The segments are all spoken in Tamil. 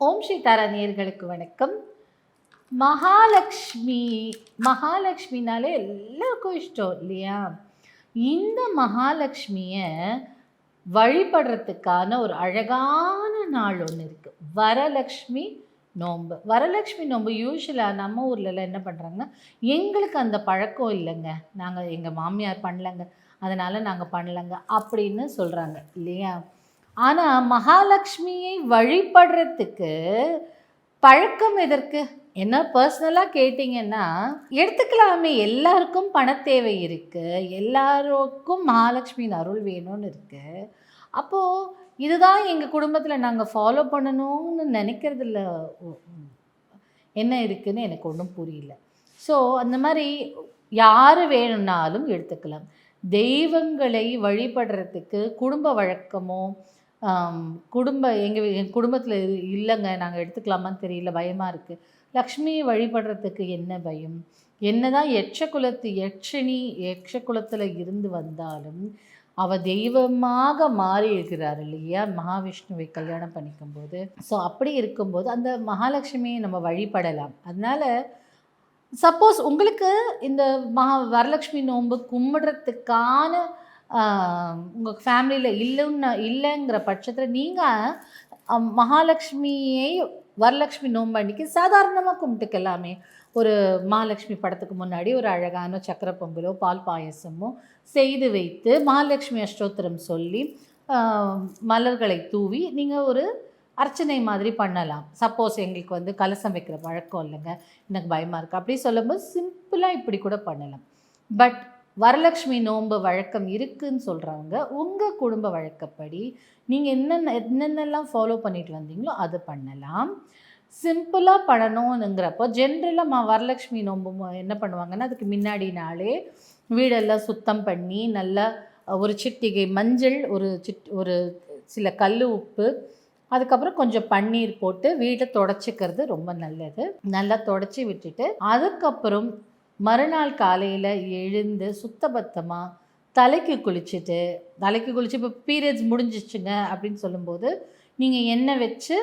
ஓம் ஸ்ரீ தாரா நேயர்களுக்கு வணக்கம். மகாலட்சுமி மகாலட்சுமினாலே எல்லாருக்கும் இஷ்டம் இல்லையா? இந்த மகாலட்சுமியை வழிபடுறதுக்கான ஒரு அழகான நாள் ஒன்று இருக்குது. வரலக்ஷ்மி நோன்பு. வரலக்ஷ்மி நோன்பு யூஸ்வலாக நம்ம ஊர்லலாம் என்ன பண்ணுறாங்கன்னா, எங்களுக்கு அந்த பழக்கம் இல்லைங்க, நாங்கள் எங்கள் மாமியார் பண்ணலைங்க, அதனால் நாங்கள் பண்ணலைங்க அப்படின்னு சொல்கிறாங்க இல்லையா? ஆனால் மகாலட்சுமியை வழிபடுறதுக்கு பழக்கம் எதற்கு? என்ன பர்சனலாக கேட்டிங்கன்னா எடுத்துக்கலாமே. எல்லாருக்கும் பணத்தேவை இருக்குது, எல்லாருக்கும் மகாலட்சுமியின் அருள் வேணும்னு இருக்குது. அப்போது இதுதான் எங்கள் குடும்பத்தில் நாங்கள் ஃபாலோ பண்ணணும்னு நினைக்கிறதுல என்ன இருக்குதுன்னு எனக்கு ஒன்றும் புரியல. ஸோ அந்த மாதிரி யார் வேணும்னாலும் எடுத்துக்கலாம். தெய்வங்களை வழிபடுறதுக்கு குடும்ப வழக்கமோ என் குடும்பத்தில் இல்லைங்க, நாங்கள் எடுத்துக்கலாமான்னு தெரியல, பயமாக இருக்குது. லக்ஷ்மியை வழிபடுறதுக்கு என்ன பயம்? என்னதான் யட்சகுலத்தில் இருந்து வந்தாலும் அவள் தெய்வமாக மாறி இருக்கிறார் இல்லையா, மகாவிஷ்ணுவை கல்யாணம் பண்ணிக்கும்போது. ஸோ அப்படி இருக்கும்போது அந்த மகாலட்சுமியை நம்ம வழிபடலாம். அதனால் சப்போஸ் உங்களுக்கு இந்த வரலட்சுமி நோன்பு கும்பிட்றதுக்கான உங்கள் ஃபேமிலியில் இல்லைங்கிற பட்சத்தில் நீங்கள் மகாலட்சுமியை வரலட்சுமி நோன்பு அன்றைக்கி சாதாரணமாக கும்பிட்டுக்கலாமே. ஒரு மகாலட்சுமி படத்துக்கு முன்னாடி ஒரு அழகான சக்கரை பொங்கலோ பால் பாயசமோ செய்து வைத்து மகாலட்சுமி அஷ்டோத்திரம் சொல்லி மலர்களை தூவி நீங்கள் ஒரு அர்ச்சனை மாதிரி பண்ணலாம். சப்போஸ் எங்களுக்கு கலசம் வைக்கிற பழக்கம் இல்லைங்க, எனக்கு பயமாக இருக்குது அப்படி சொல்லும்போது சிம்பிளாக இப்படி கூட பண்ணலாம். பட் வரலட்சுமி நோன்பு வழக்கம் இருக்குதுன்னு சொல்கிறவங்க உங்கள் குடும்ப வழக்கப்படி நீங்கள் என்னென்னலாம் ஃபாலோ பண்ணிட்டு வந்தீங்களோ அது பண்ணலாம். சிம்பிளாக பண்ணணுங்கிறப்போ ஜென்ரலாக வரலட்சுமி நோன்பு என்ன பண்ணுவாங்கன்னா, அதுக்கு முன்னாடி நாளே வீடெல்லாம் சுத்தம் பண்ணி நல்லா ஒரு சிட்டிகை மஞ்சள், ஒரு சில கல் உப்பு, அதுக்கப்புறம் கொஞ்சம் பன்னீர் போட்டு வீட்டை தொடச்சிக்கிறது ரொம்ப நல்லது. நல்லா தொடச்சி விட்டுட்டு அதுக்கப்புறம் மறுநாள் காலையில் எழுந்து சுத்தபத்தமாக தலைக்கு குளிச்சுட்டு இப்போ பீரியட்ஸ் முடிஞ்சிச்சுங்க அப்படின்னு சொல்லும்போது நீங்கள் எண்ணெய் வச்சு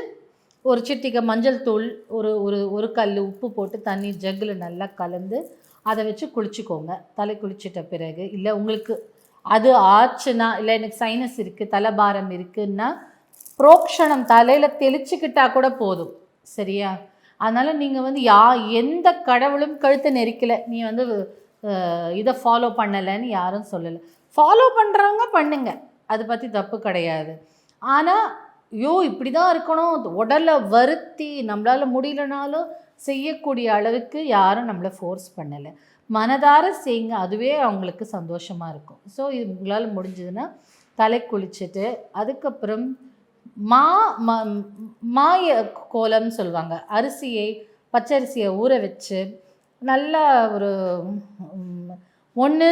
ஒரு சிட்டிகை மஞ்சள் தூள், ஒரு கல் உப்பு போட்டு தண்ணி ஜக்கில் நல்லா கலந்து அதை வச்சு குளிச்சுக்கோங்க. தலை குளிச்சிட்ட பிறகு இல்லை உங்களுக்கு அது ஆச்சுன்னா, இல்லை எனக்கு சைனஸ் இருக்குது, தலைபாரம் இருக்குன்னா புரோக்ஷணம் தலையில் தெளிச்சுக்கிட்டால் கூட போதும், சரியா? அதனால் நீங்கள் எந்த கடவுளும் கழுத்தை நெரிக்கலை, நீ இதை ஃபாலோ பண்ணலைன்னு யாரும் சொல்லலை. ஃபாலோ பண்ணுறவங்க பண்ணுங்க, அதை பற்றி தப்பு கிடையாது. ஆனால் இப்படி தான் இருக்கணும், உடலை வருத்தி நம்மளால் முடியலனாலும் செய்யக்கூடிய அளவுக்கு யாரும் நம்மளை ஃபோர்ஸ் பண்ணலை. மனதார செய்யுங்க, அதுவே அவங்களுக்கு சந்தோஷமாக இருக்கும். ஸோ இது உங்களால் முடிஞ்சதுன்னா தலை குளிச்சுட்டு அதுக்கப்புறம் மாய கோலம்னு சொல்லுவாங்க. பச்சரிசியை ஊற வச்சு நல்லா ஒரு ஒன்று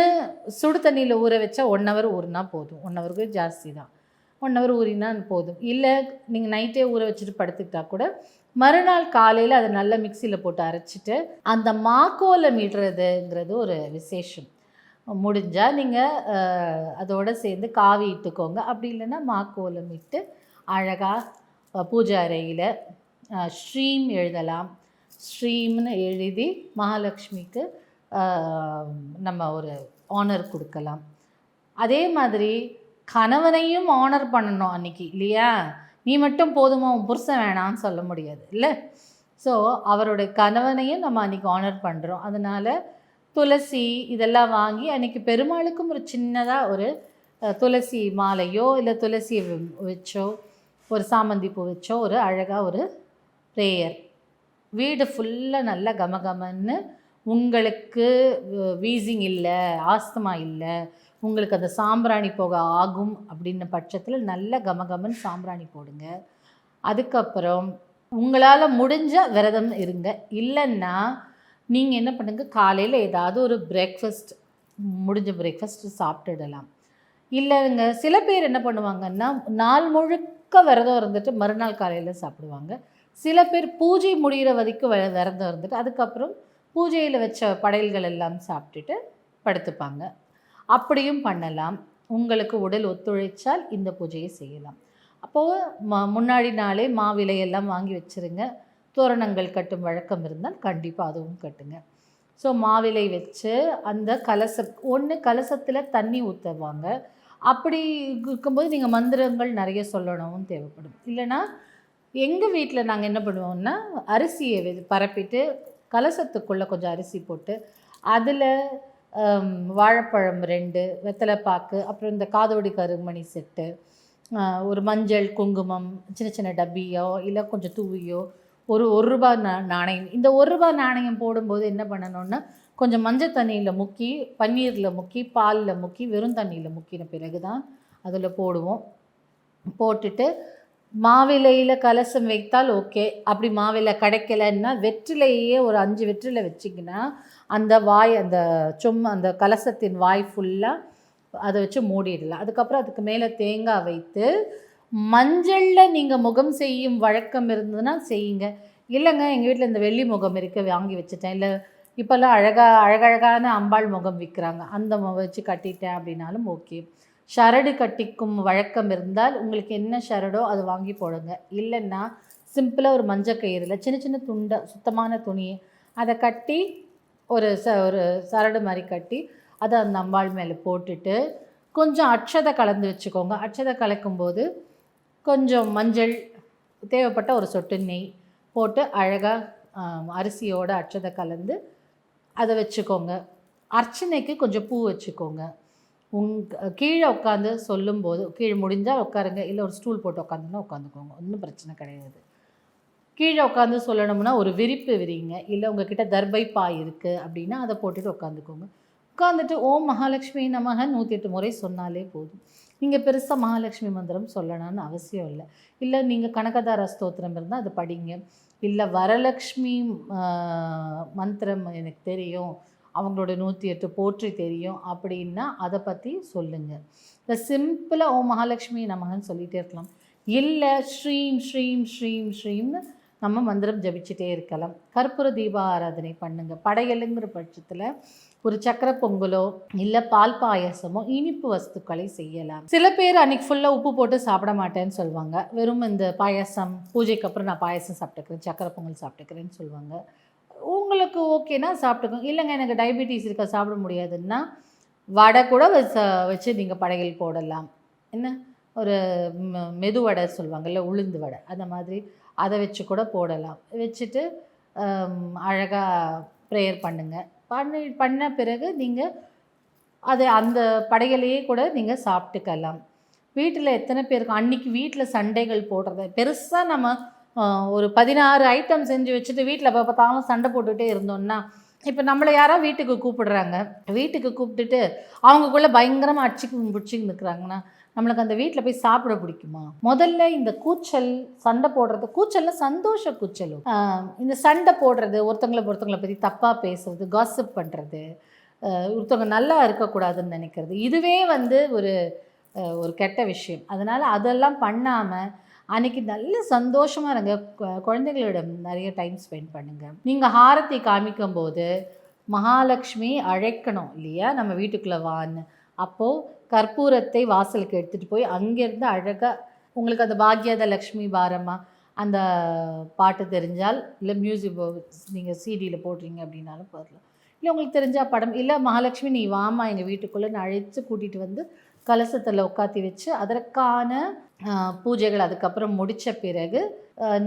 சுடு தண்ணியில் ஊற வச்சா 1 hour ஊறினா போதும். 1 hour ஜாஸ்தி தான், 1 hour ஊறினா போதும். இல்லை நீங்கள் நைட்டே ஊற வச்சுட்டு படுத்துக்கிட்டா கூட மறுநாள் காலையில் அதை நல்லா மிக்சியில் போட்டு அரைச்சிட்டு அந்த மாக்கோலம் இடுறதுங்கிறது ஒரு விசேஷம். முடிஞ்சால் நீங்கள் அதோடு சேர்ந்து காவி இட்டுக்கோங்க. அப்படி இல்லைன்னா மாக்கோலம் இட்டு அழகாக பூஜை அறையில் ஸ்ரீம் எழுதலாம். ஸ்ரீம்னு எழுதி மகாலட்சுமிக்கு நம்ம ஒரு ஆனர் கொடுக்கலாம். அதே மாதிரி கணவனையும் ஆனர் பண்ணணும் அன்றைக்கி இல்லையா? நீ மட்டும் போதுமா, உன் புருஷன் வேணான்னு சொல்ல முடியாது இல்லை. ஸோ அவருடைய கணவனையும் நம்ம அன்றைக்கி ஆனர் பண்ணுறோம். அதனால் துளசி இதெல்லாம் வாங்கி அன்றைக்கி பெருமாளுக்கும் ஒரு சின்னதாக ஒரு துளசி மாலையோ இல்லை துளசி வச்சோ ஒரு சாமந்தி பூ வச்சோ ஒரு அழகாக ஒரு ப்ரேயர். வீடு ஃபுல்லாக நல்லா கமகமன்னு, உங்களுக்கு வீசிங் இல்லை, ஆஸ்துமா இல்லை, உங்களுக்கு அந்த சாம்பிராணி போக ஆகும் அப்படின்ன பட்சத்தில் நல்ல கமகமன் சாம்பிராணி போடுங்க. அதுக்கப்புறம் உங்களால் முடிஞ்ச விரதம் இருங்க. இல்லைன்னா நீங்கள் என்ன பண்ணுங்கள், காலையில் ஏதாவது ஒரு முடிஞ்ச பிரேக்ஃபாஸ்ட்டு சாப்பிட்டுடலாம். இல்லைங்க சில பேர் என்ன பண்ணுவாங்கன்னா, நாள் முழுக்க விரதம் இருந்துட்டு மறுநாள் காலையில் சாப்பிடுவாங்க. சில பேர் பூஜை முடிகிற வரைக்கும் விரதம் இருந்துட்டு அதுக்கப்புறம் பூஜையில் வச்ச படையல்கள் எல்லாம் சாப்பிட்டுட்டு படுத்துப்பாங்க. அப்படியும் பண்ணலாம். உங்களுக்கு உடல் ஒத்துழைச்சால் இந்த பூஜையை செய்யலாம். அப்போது முன்னாடி நாளே மாவிலையெல்லாம் வாங்கி வச்சுருங்க. தோரணங்கள் கட்டும் வழக்கம் இருந்தால் கண்டிப்பாக அதுவும் கட்டுங்க. ஸோ மாவிலை வச்சு அந்த கலசத்தில் தண்ணி ஊற்றுவாங்க. அப்படி இருக்கும்போது நீங்கள் மந்திரங்கள் நிறைய சொல்லணும் தேவைப்படும். இல்லைனா எங்கள் வீட்டில் நாங்கள் என்ன பண்ணுவோம்னா, அரிசியை பரப்பிட்டு கலசத்துக்குள்ளே கொஞ்சம் அரிசி போட்டு அதில் வாழைப்பழம் 2, வெத்தலைப்பாக்கு, அப்புறம் இந்த காதோடி கருமணி செட்டு, ஒரு மஞ்சள், குங்குமம், சின்ன சின்ன டப்பியோ இல்லை கொஞ்சம் தூவியோ, ஒரு ரூபா நாணயம். இந்த ரூபா நாணயம் போடும்போது என்ன பண்ணணும்னா, கொஞ்சம் மஞ்சள் தண்ணியில் முக்கி, பன்னீரில் முக்கி, பாலில் முக்கி, வெறும் தண்ணியில் முக்கின பிறகு தான் அதில் போடுவோம். போட்டுட்டு மாவிலையில் கலசம் வைத்தால் ஓகே. அப்படி மாவிலை கிடைக்கலன்னா வெற்றிலையே ஒரு 5 வெற்றிலை வச்சிங்கன்னா அந்த அந்த கலசத்தின் வாய் ஃபுல்லாக அதை வச்சு மூடிடலாம். அதுக்கப்புறம் அதுக்கு மேலே தேங்காய் வைத்து மஞ்சளில் நீங்கள் முகம் செய்யும் வழக்கம் இருந்ததுன்னா செய்யுங்க. இல்லைங்க எங்கள் வீட்டில் இந்த வெள்ளி முகம் வாங்கி வச்சுட்டேன், இல்லை இப்போல்லாம் அழகழகான அம்பாள் முகம் விற்கிறாங்க, அந்த வச்சு கட்டிட்டேன் அப்படின்னாலும் ஓகே. ஷரடு கட்டிக்கும் வழக்கம் இருந்தால் உங்களுக்கு என்ன ஷரடோ அதை வாங்கி போடுங்க. இல்லைன்னா சிம்பிளாக ஒரு மஞ்சள் கயிறில் சின்ன சின்ன துண்டை, சுத்தமான துணியை அதை கட்டி ஒரு சரடு மாதிரி கட்டி அதை அந்த அம்பாள் மேலே போட்டுட்டு கொஞ்சம் அட்சதை கலந்து வச்சுக்கோங்க. அட்சதை கலக்கும்போது கொஞ்சம் மஞ்சள், தேவைப்பட்ட ஒரு சொட்டு நெய் போட்டு அழகாக அரிசியோட அட்சதை கலந்து அதை வச்சுக்கோங்க. அர்ச்சனைக்கு கொஞ்சம் பூ வச்சுக்கோங்க. கீழே உட்காந்து சொல்லும்போது, கீழே முடிஞ்சால் உட்காருங்க, இல்லை ஒரு ஸ்டூல் போட்டு உட்காந்துன்னா உட்காந்துக்கோங்க, ஒன்றும் பிரச்சனை கிடையாது. கீழே உட்காந்து சொல்லணும்னா ஒரு விரிப்பு விரிங்க, இல்லை உங்ககிட்ட தர்பை பாய் இருக்குது அப்படின்னா அதை போட்டுட்டு உட்காந்துக்கோங்க. உட்காந்துட்டு ஓம் மகாலட்சுமி நமக 108 முறை சொன்னாலே போதும். நீங்கள் பெருசாக மகாலட்சுமி மந்திரம் சொல்லணும்னு அவசியம் இல்லை. இல்லை நீங்கள் கனகதார ஸ்தோத்திரம் இருந்தால் அதை படிங்க. இல்லை வரலக்ஷ்மி மந்திரம் எனக்கு தெரியும், அவங்களோட 108 போற்றி தெரியும் அப்படின்னா அதை பற்றி சொல்லுங்கள். இல்லை சிம்பிளாக ஓம் மகாலட்சுமி நமகன்னு சொல்லிகிட்டே இருக்கலாம். இல்லை ஸ்ரீம் ஸ்ரீம் ஸ்ரீம் ஸ்ரீம்னு நம்ம மந்திரம் ஜபிச்சுட்டே இருக்கலாம். கற்பூர தீப ஆராதனை பண்ணுங்கள். படையலுங்கிற பட்சத்தில் ஒரு சக்கரை பொங்கலோ இல்லை பால் பாயசமோ இனிப்பு வஸ்துக்களை செய்யலாம். சில பேர் அன்றைக்கி ஃபுல்லாக உப்பு போட்டு சாப்பிட மாட்டேன்னு சொல்லுவாங்க. வெறும் இந்த பாயசம், பூஜைக்கு அப்புறம் நான் பாயசம் சாப்பிட்டுக்கிறேன், சக்கரை பொங்கல் சாப்பிட்டுக்கிறேன்னு சொல்லுவாங்க. உங்களுக்கு ஓகேனா சாப்பிட்டுக்கோங்க. இல்லைங்க எனக்கு டயபெட்டிஸ் இருக்க சாப்பிட முடியாதுன்னா வடை கூட வச்சு நீங்கள் படையல் போடலாம். என்ன ஒரு மெதுவடை சொல்லுவாங்கல்ல, உளுந்து வடை, அந்த மாதிரி அதை வச்சு கூட போடலாம். வச்சுட்டு அழகாக ப்ரேயர் பண்ணுங்கள். பண்ண பிறகு நீங்கள் அதை அந்த படையலையே கூட நீங்கள் சாப்பிட்டுக்கலாம். வீட்டில் எத்தனை பேருக்கு அன்றைக்கி வீட்டில் சண்டைகள் போடுறது பெருசாக நம்ம ஒரு 16 ஐட்டம் செஞ்சு வச்சுட்டு வீட்டில் எப்போ பார்த்தாலும் சண்டை போட்டுகிட்டே இருந்தோம்னா, இப்போ நம்மளை யாராவது வீட்டுக்கு கூப்பிடுறாங்க, வீட்டுக்கு கூப்பிட்டுட்டு அவங்களுக்குள்ளே பயங்கரமாக பிடிச்சிக்கு நிற்கிறாங்கன்னா நம்மளுக்கு அந்த வீட்டில் போய் சாப்பிட பிடிக்குமா? முதல்ல இந்த கூச்சல், சண்டை போடுறது, கூச்சல்ல சந்தோஷ கூச்சலும், இந்த சண்டை போடுறது, ஒருத்தவங்களை பற்றி தப்பாக பேசுறது, காசிப் பண்ணுறது, ஒருத்தவங்க நல்லா இருக்கக்கூடாதுன்னு நினைக்கிறது, இதுவே ஒரு கெட்ட விஷயம். அதனால் அதெல்லாம் பண்ணாமல் அன்றைக்கி நல்ல சந்தோஷமாக இருங்க. குழந்தைகளிடம் நிறைய டைம் ஸ்பெண்ட் பண்ணுங்கள். நீங்கள் ஹாரத்தி காமிக்கும் போது மகாலட்சுமி அழைக்கணும் இல்லையா, நம்ம வீட்டுக்குள்ளே வான்னு. அப்போது கற்பூரத்தை வாசலுக்கு எடுத்துகிட்டு போய் அங்கேருந்து அழகாக உங்களுக்கு அந்த பாக்யத லக்ஷ்மி பாரமா அந்த பாட்டு தெரிஞ்சால், இல்லை மியூசிக் நீங்கள் சிடியில் போடுறீங்க அப்படின்னாலும் போடலாம். இல்லை உங்களுக்கு தெரிஞ்சால் படம், இல்லை மகாலட்சுமி நீ வாமா எங்கள் வீட்டுக்குள்ளே அழைச்சி கூட்டிகிட்டு வந்து கலசத்தில் உட்காத்தி வச்சு அதற்கான பூஜைகள் அதுக்கப்புறம் முடித்த பிறகு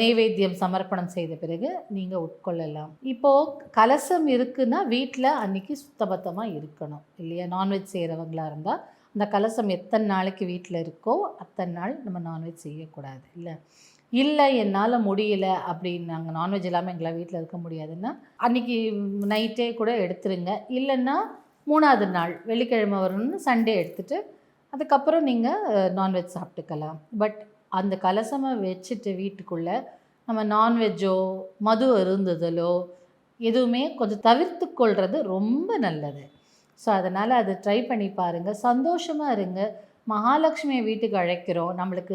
நெய்வேத்தியம் சமர்ப்பணம் செய்த பிறகு நீங்கள் உட்கொள்ளலாம். இப்போது கலசம் இருக்குன்னா வீட்டில் அன்றைக்கி சுத்தபத்தமாக இருக்கணும் இல்லையா. நான்வெஜ் செய்கிறவங்களாக இருந்தால் அந்த கலசம் எத்தனை நாளைக்கு வீட்டில் இருக்கோ அத்தனை நாள் நம்ம நான்வெஜ் செய்யக்கூடாது. இல்லை என்னால் முடியல அப்படின்னு, நாங்கள் நான்வெஜ் இல்லாமல் எங்களால் வீட்டில் இருக்க முடியாதுன்னா அன்றைக்கி நைட்டே கூட எடுத்துருங்க. இல்லைன்னா 3ஆவது நாள் வெள்ளிக்கிழமை வரணும்னு சண்டே எடுத்துகிட்டு அதுக்கப்புறம் நீங்கள் நான்வெஜ் சாப்பிட்டுக்கலாம். பட் அந்த கலசமை வச்சுட்டு வீட்டுக்குள்ளே நம்ம நான்வெஜ்ஜோ மது அருந்துதலோ எதுவுமே கொஞ்சம் தவிர்த்து கொள்வது ரொம்ப நல்லது. ஸோ அதனால் அதை ட்ரை பண்ணி பாருங்கள். சந்தோஷமாக இருங்க. மகாலட்சுமியை வீட்டுக்கு அழைக்கிறோம், நம்மளுக்கு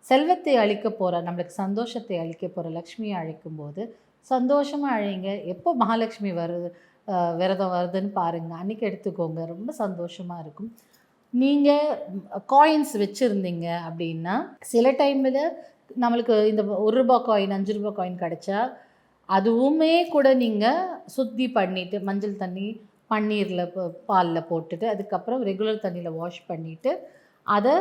செல்வத்தை அளிக்க போகிற, நம்மளுக்கு சந்தோஷத்தை அளிக்க போகிற லக்ஷ்மியை அழைக்கும்போது சந்தோஷமாக அழைங்க. எப்போ மகாலட்சுமி விரதம் வருதுன்னு பாருங்கள், அன்றைக்கி எடுத்துக்கோங்க, ரொம்ப சந்தோஷமாக இருக்கும். நீங்கள் காயின்ஸ் வச்சுருந்தீங்க அப்படின்னா சில டைமில் நம்மளுக்கு இந்த ₹1 காயின் ₹5 காயின் கிடச்சா அதுவுமே கூட நீங்கள் சுத்தி பண்ணிவிட்டு மஞ்சள் தண்ணி பன்னீரில் பாலில் போட்டுட்டு அதுக்கப்புறம் ரெகுலர் தண்ணியில் வாஷ் பண்ணிவிட்டு அதை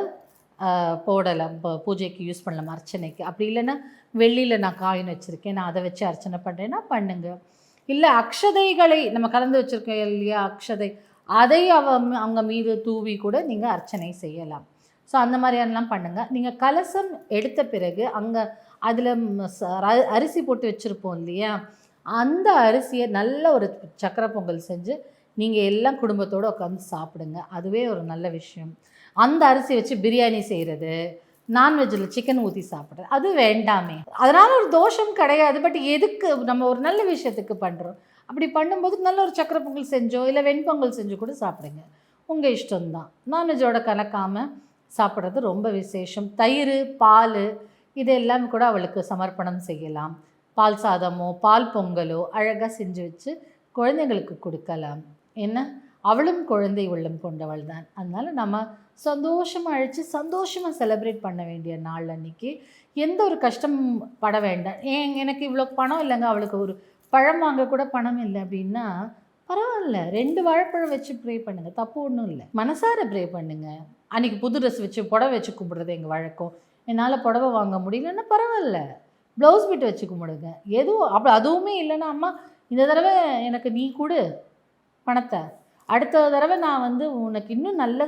போடலாம். இப்போ பூஜைக்கு யூஸ் பண்ணலாம், அர்ச்சனைக்கு. அப்படி இல்லைன்னா வெள்ளியில் நான் காயின் வச்சுருக்கேன், நான் அதை வச்சு அர்ச்சனை பண்ணுறேன்னா பண்ணுங்க. இல்லை அக்ஷதைகளை நம்ம கலந்து வச்சுருக்கோம் இல்லையா, அக்ஷதை, அதை அவங்க மீது தூவி கூட நீங்கள் அர்ச்சனை செய்யலாம். ஸோ அந்த மாதிரியானலாம் பண்ணுங்கள். நீங்கள் கலசம் எடுத்த பிறகு அங்கே அதில் அரிசி போட்டு வச்சுருப்போம் இல்லையா, அந்த அரிசியை நல்ல ஒரு சக்கரை பொங்கல் செஞ்சு நீங்கள் எல்லாம் குடும்பத்தோடு உட்காந்து சாப்பிடுங்க. அதுவே ஒரு நல்ல விஷயம். அந்த அரிசி வச்சு பிரியாணி செய்கிறது, நான்வெஜ்ஜில் சிக்கன் ஊற்றி சாப்பிட்றது, அது வேண்டாமே. அதனால் ஒரு தோஷம் கிடையாது. பட் எதுக்கு நம்ம ஒரு நல்ல விஷயத்துக்கு பண்ணுறோம். அப்படி பண்ணும்போது நல்ல ஒரு சக்கரை பொங்கல் செஞ்சோ இல்லை வெண்பொங்கல் செஞ்சு கூட சாப்பிடுங்க, உங்கள் இஷ்டம்தான். நான்வெஜ்ஜோட கலக்காமல் சாப்பிட்றது ரொம்ப விசேஷம். தயிர், பால் இதெல்லாம் கூட அவளுக்கு சமர்ப்பணம் செய்யலாம். பால் சாதமோ பால் பொங்கலோ அழகாக செஞ்சு வச்சு குழந்தைங்களுக்கு கொடுக்கலாம். என்ன, அவளும் குழந்தை உள்ளம் கொண்டவள் தான். அதனால் நம்ம சந்தோஷமாக அழைச்சி சந்தோஷமாக செலிப்ரேட் பண்ண வேண்டிய நாள் அன்றைக்கி. எந்த ஒரு கஷ்டம் பட வேண்டாம். எனக்கு இவ்வளோ பணம் இல்லைங்க, அவளுக்கு ஒரு பழம் வாங்க கூட பணம் இல்லை அப்படின்னா பரவாயில்ல, 2 வாழைப்பழம் வச்சு ப்ரே பண்ணுங்கள், தப்பு ஒன்றும் இல்லை. மனசார ப்ரே பண்ணுங்கள். அன்றைக்கி புது ட்ரெஸ் வச்சு புடவை வச்சு கும்பிட்றது எங்கள் வழக்கம். என்னால் புடவை வாங்க முடியலன்னா பரவாயில்ல, ப்ளவுஸ் பிட் வச்சு கும்பிடுங்க. எதுவும் அப்போ அதுவுமே இல்லைன்னா, அம்மா இந்த தடவை எனக்கு நீ கொடு பணத்தை, அடுத்த தடவை நான் வந்து உனக்கு இன்னும் நல்ல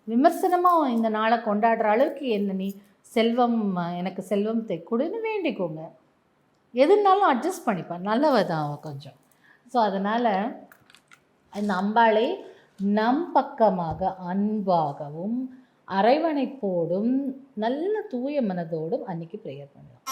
விமர்சனமாக இந்த நாளை கொண்டாடுற அளவுக்கு என்ன நீ செல்வம், எனக்கு செல்வம் கொடுன்னு வேண்டிக்கோங்க. எதுனாலும் அட்ஜஸ்ட் பண்ணிப்பேன், நல்லவ தான் அவன் கொஞ்சம். ஸோ அதனால் இந்த அம்பாளை நம் பக்கமாக அன்பாகவும் அரவணைப்போடும் நல்ல தூய மனதோடும் அன்றைக்கி ப்ரேயர் பண்ணலாம்.